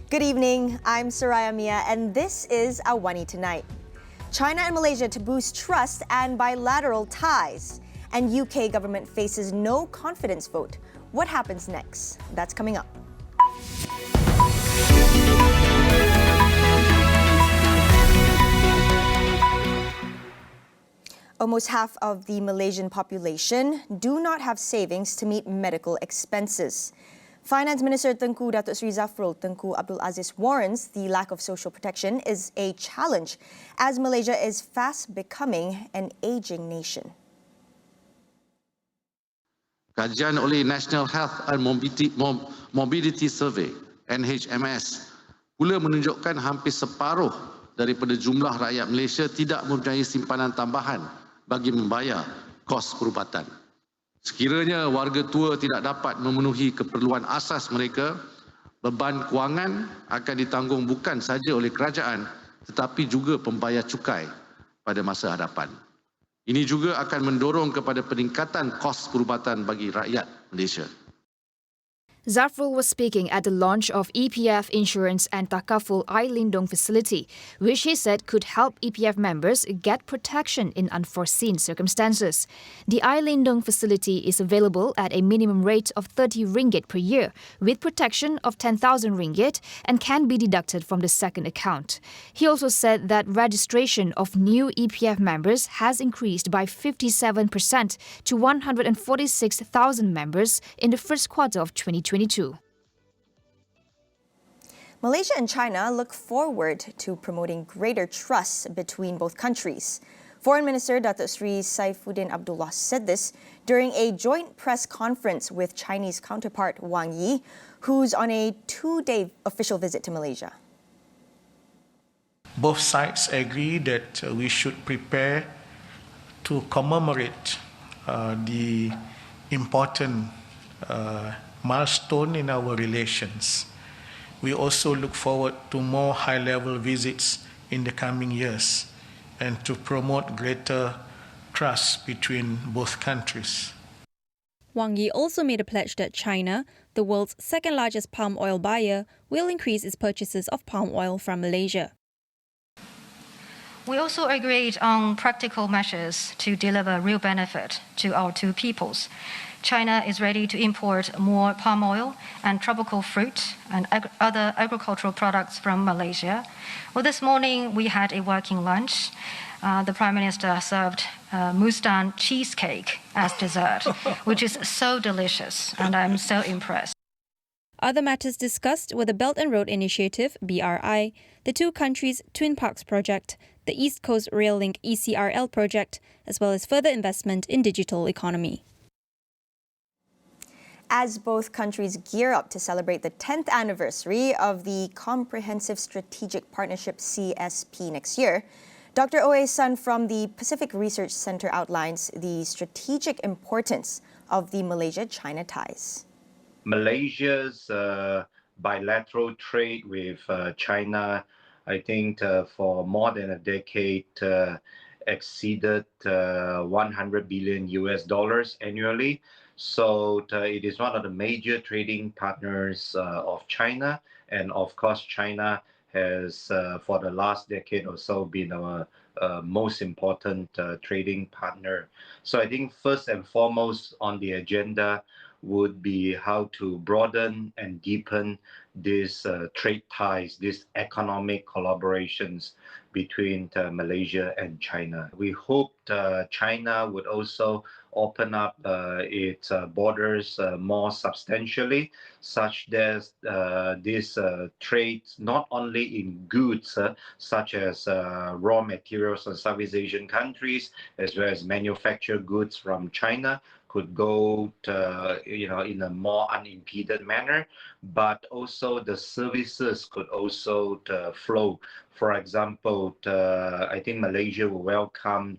Good evening, I'm Soraya Mia, and this is AWANI Tonight. China and Malaysia to boost trust and bilateral ties. And UK government faces no confidence vote. What happens next? That's coming up. Almost half of the Malaysian population do not have savings to meet medical expenses. Finance Minister Tengku Datuk Seri Zafrul Tengku Abdul Aziz warns the lack of social protection is a challenge as Malaysia is fast becoming an aging nation. Kajian oleh National Health and Mobility Survey (NHMS) pula menunjukkan hampir separuh daripada jumlah rakyat Malaysia tidak mempunyai simpanan tambahan bagi membayar kos perubatan. Sekiranya warga tua tidak dapat memenuhi keperluan asas mereka, beban kewangan akan ditanggung bukan sahaja oleh kerajaan tetapi juga pembayar cukai pada masa hadapan. Ini juga akan mendorong kepada peningkatan kos perubatan bagi rakyat Malaysia. Zafrul was speaking at the launch of EPF Insurance and Takaful Lindung facility, which he said could help EPF members get protection in unforeseen circumstances. The Lindung facility is available at a minimum rate of 30 ringgit per year, with protection of 10,000 ringgit and can be deducted from the second account. He also said that registration of new EPF members has increased by 57% to 146,000 members in the first quarter of 2022. Malaysia and China look forward to promoting greater trust between both countries. Foreign Minister Datuk Seri Saifuddin Abdullah said this during a joint press conference with Chinese counterpart Wang Yi, who's on a 2-day official visit to Malaysia. Both sides agree that we should prepare to commemorate the important milestone in our relations. We also look forward to more high-level visits in the coming years and to promote greater trust between both countries. Wang Yi also made a pledge that China, the world's second-largest palm oil buyer, will increase its purchases of palm oil from Malaysia. We also agreed on practical measures to deliver real benefit to our two peoples. China is ready to import more palm oil and tropical fruit and other agricultural products from Malaysia. Well, this morning we had a working lunch. The Prime Minister served Mustan cheesecake as dessert, which is so delicious, and I'm so impressed. Other matters discussed were the Belt and Road Initiative, BRI, the two countries' Twin Parks project, the East Coast Rail Link ECRL project, as well as further investment in digital economy. As both countries gear up to celebrate the 10th anniversary of the Comprehensive Strategic Partnership CSP next year, Dr. Oe Sun from the Pacific Research Center outlines the strategic importance of the Malaysia-China ties. Malaysia's bilateral trade with China, I think for more than a decade, exceeded $100 billion annually. So it is one of the major trading partners of China. And of course, China has, for the last decade or so, been our most important trading partner. So I think first and foremost on the agenda would be how to broaden and deepen these trade ties, these economic collaborations between Malaysia and China. We hoped China would also open up its borders more substantially, such that these trades, not only in goods such as raw materials from Southeast Asian countries, as well as manufactured goods from China, could go in a more unimpeded manner, but also the services could also flow. For example, I think Malaysia will welcome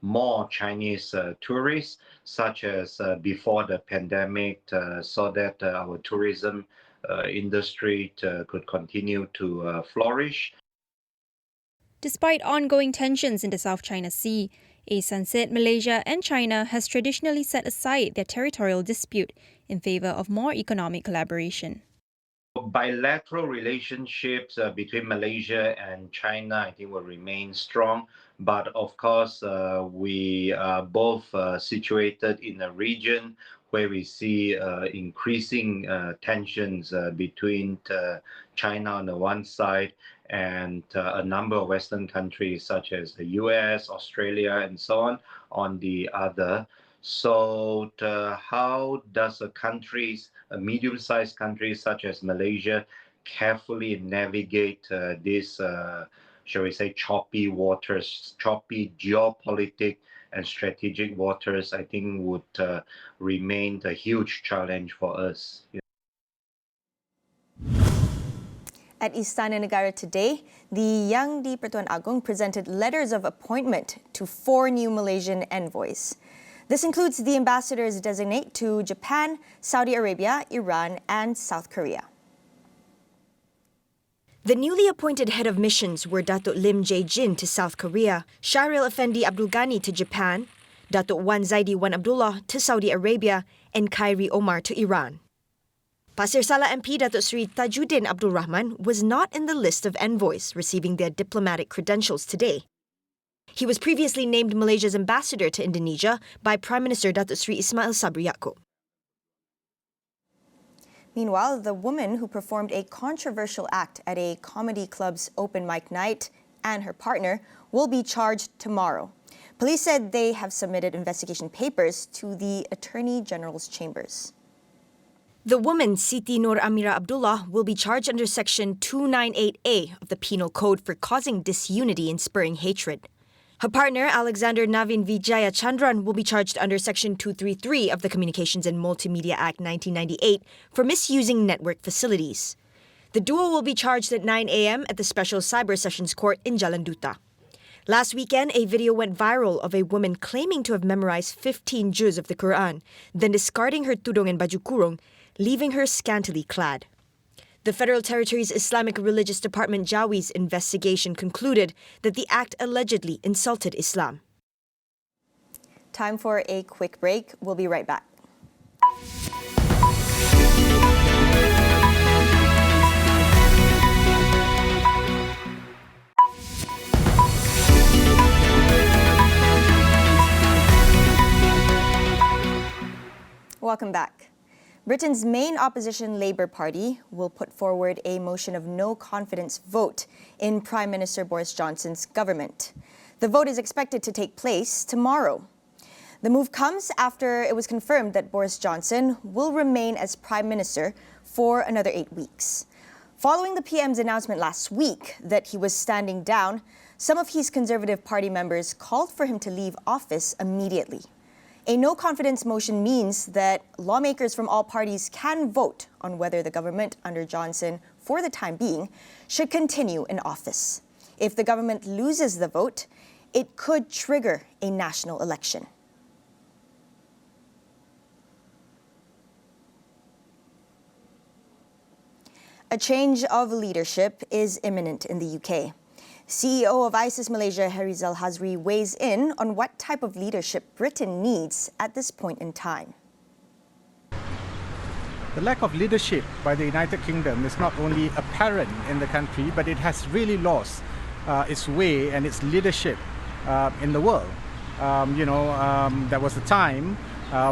more Chinese tourists, such as before the pandemic, so that our tourism industry could continue to flourish. Despite ongoing tensions in the South China Sea, Asan said Malaysia and China has traditionally set aside their territorial dispute in favour of more economic collaboration. Bilateral relationships between Malaysia and China, I think, will remain strong. But of course, we are both situated in a region where we see increasing tensions between China on the one side and a number of Western countries such as the US, Australia, and so on the other. So how does a medium-sized country such as Malaysia carefully navigate this, shall we say, choppy waters, choppy geopolitical and strategic waters, I think would remain a huge challenge for us. At Istana Negara today, the Yang di-Pertuan Agong presented letters of appointment to 4 new Malaysian envoys. This includes the ambassadors designate to Japan, Saudi Arabia, Iran, and South Korea. The newly appointed head of missions were Datuk Lim J. Jin to South Korea, Shahril Effendi Abdul Ghani to Japan, Datuk Wan Zaidi Wan Abdullah to Saudi Arabia, and Khairi Omar to Iran. Pasir Sala MP Datuk Sri Tajuddin Abdul Rahman was not in the list of envoys receiving their diplomatic credentials today. He was previously named Malaysia's ambassador to Indonesia by Prime Minister Datuk Sri Ismail Sabri Yaakob. Meanwhile, the woman who performed a controversial act at a comedy club's open mic night and her partner will be charged tomorrow. Police said they have submitted investigation papers to the Attorney General's chambers. The woman, Siti Nur Amira Abdullah, will be charged under Section 298A of the Penal Code for causing disunity and spurring hatred. Her partner, Alexander Navin Vijaya Chandran, will be charged under Section 233 of the Communications and Multimedia Act 1998 for misusing network facilities. The duo will be charged at 9 a.m. at the Special Cyber Sessions Court in Jalan Duta. Last weekend, a video went viral of a woman claiming to have memorized 15 juz of the Quran, then discarding her tudung and baju kurung, leaving her scantily clad. The Federal Territory's Islamic Religious Department Jawi's investigation concluded that the act allegedly insulted Islam. Time for a quick break. We'll be right back. Welcome back. Britain's main opposition Labour Party will put forward a motion of no confidence vote in Prime Minister Boris Johnson's government. The vote is expected to take place tomorrow. The move comes after it was confirmed that Boris Johnson will remain as Prime Minister for another 8 weeks. Following the PM's announcement last week that he was standing down, some of his Conservative Party members called for him to leave office immediately. A no-confidence motion means that lawmakers from all parties can vote on whether the government under Johnson, for the time being, should continue in office. If the government loses the vote, it could trigger a national election. A change of leadership is imminent in the UK. CEO of ISIS Malaysia, Harizal Hazri, weighs in on what type of leadership Britain needs at this point in time. The lack of leadership by the United Kingdom is not only apparent in the country, but it has really lost its way and its leadership in the world. There was a time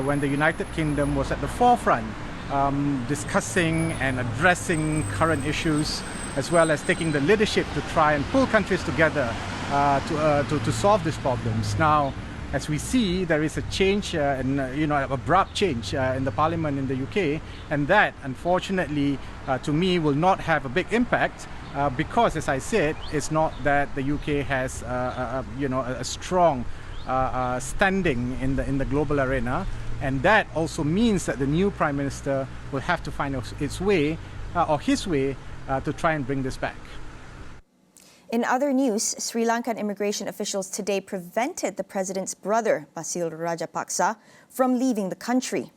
when the United Kingdom was at the forefront discussing and addressing current issues, as well as taking the leadership to try and pull countries together to solve these problems. Now, as we see, there is a change, an abrupt change in the Parliament in the UK, and that, unfortunately, to me, will not have a big impact because, as I said, it's not that the UK has a strong standing in the global arena, and that also means that the new Prime Minister will have to find his way to try and bring this back. In other news, Sri Lankan immigration officials today prevented the president's brother, Basil Rajapaksa, from leaving the country.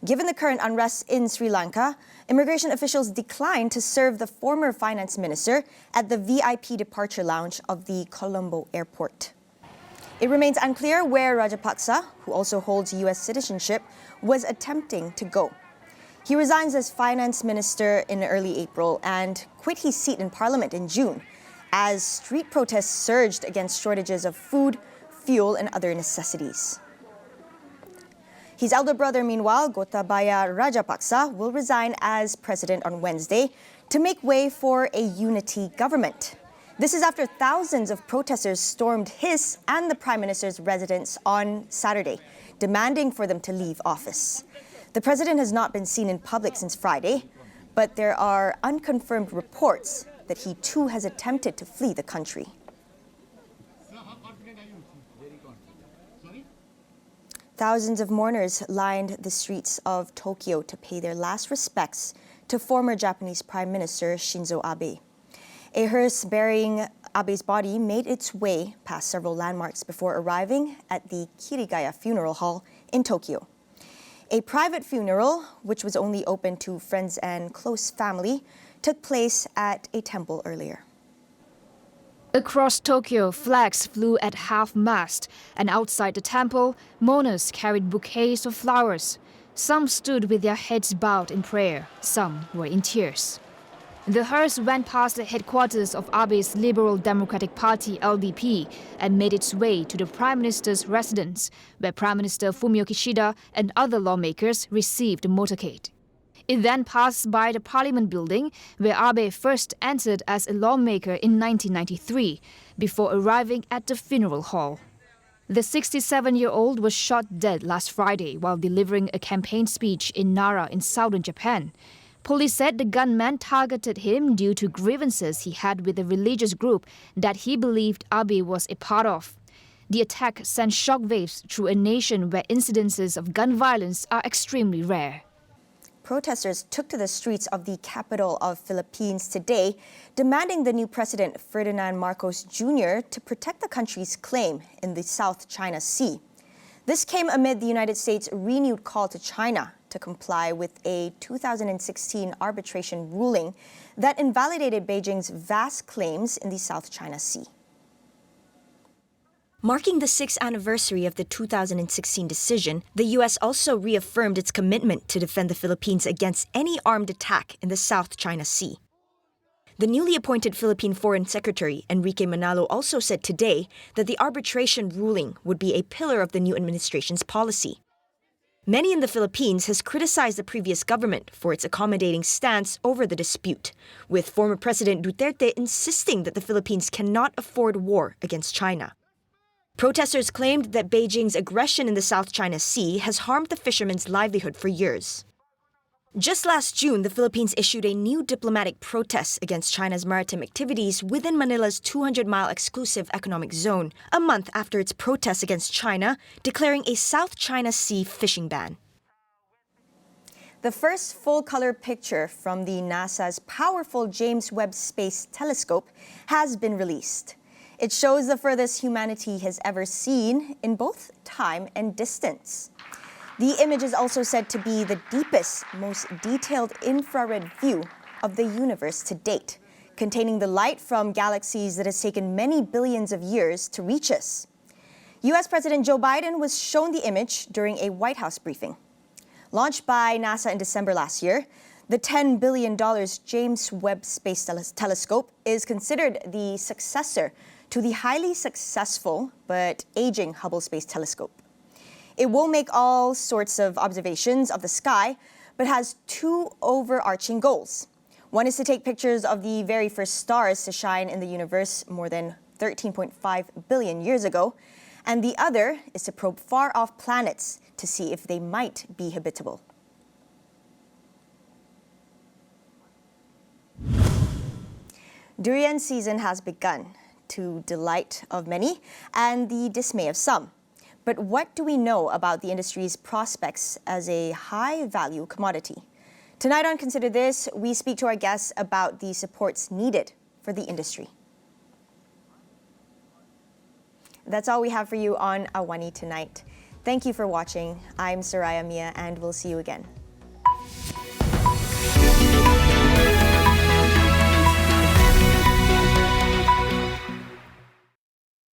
Given the current unrest in Sri Lanka, immigration officials declined to serve the former finance minister at the VIP departure lounge of the Colombo airport. It remains unclear where Rajapaksa, who also holds US citizenship, was attempting to go. He resigns as finance minister in early April and quit his seat in parliament in June as street protests surged against shortages of food, fuel and other necessities. His elder brother, meanwhile, Gotabaya Rajapaksa, will resign as president on Wednesday to make way for a unity government. This is after thousands of protesters stormed his and the Prime Minister's residence on Saturday, demanding for them to leave office. The president has not been seen in public since Friday, but there are unconfirmed reports that he too has attempted to flee the country. Thousands of mourners lined the streets of Tokyo to pay their last respects to former Japanese Prime Minister Shinzo Abe. A hearse bearing Abe's body made its way past several landmarks before arriving at the Kirigaya Funeral Hall in Tokyo. A private funeral, which was only open to friends and close family, took place at a temple earlier. Across Tokyo, flags flew at half-mast, and outside the temple, mourners carried bouquets of flowers. Some stood with their heads bowed in prayer, some were in tears. The hearse went past the headquarters of Abe's Liberal Democratic Party (LDP) and made its way to the Prime Minister's residence, where Prime Minister Fumio Kishida and other lawmakers received the motorcade. It then passed by the Parliament building, where Abe first entered as a lawmaker in 1993, before arriving at the funeral hall. The 67-year-old was shot dead last Friday while delivering a campaign speech in Nara in southern Japan. Police said the gunman targeted him due to grievances he had with a religious group that he believed Abe was a part of. The attack sent shockwaves through a nation where incidences of gun violence are extremely rare. Protesters took to the streets of the capital of Philippines today, demanding the new president, Ferdinand Marcos Jr., to protect the country's claim in the South China Sea. This came amid the United States' renewed call to China to comply with a 2016 arbitration ruling that invalidated Beijing's vast claims in the South China Sea. Marking the 6th anniversary of the 2016 decision, the U.S. also reaffirmed its commitment to defend the Philippines against any armed attack in the South China Sea. The newly appointed Philippine Foreign Secretary, Enrique Manalo, also said today that the arbitration ruling would be a pillar of the new administration's policy. Many in the Philippines has criticized the previous government for its accommodating stance over the dispute, with former President Duterte insisting that the Philippines cannot afford war against China. Protesters claimed that Beijing's aggression in the South China Sea has harmed the fishermen's livelihood for years. Just last June, the Philippines issued a new diplomatic protest against China's maritime activities within Manila's 200-mile exclusive economic zone, a month after its protests against China declaring a South China Sea fishing ban. The first full-color picture from the NASA's powerful James Webb Space Telescope has been released. It shows the furthest humanity has ever seen in both time and distance. The image is also said to be the deepest, most detailed infrared view of the universe to date, containing the light from galaxies that has taken many billions of years to reach us. U.S. President Joe Biden was shown the image during a White House briefing. Launched by NASA in December last year, the $10 billion James Webb Space Telescope is considered the successor to the highly successful but aging Hubble Space Telescope. It will make all sorts of observations of the sky, but has two overarching goals. One is to take pictures of the very first stars to shine in the universe more than 13.5 billion years ago, and the other is to probe far-off planets to see if they might be habitable. Durian season has begun, to delight of many and the dismay of some. But what do we know about the industry's prospects as a high-value commodity? Tonight on Consider This, we speak to our guests about the supports needed for the industry. That's all we have for you on AWANI tonight. Thank you for watching. I'm Soraya Mia, and we'll see you again.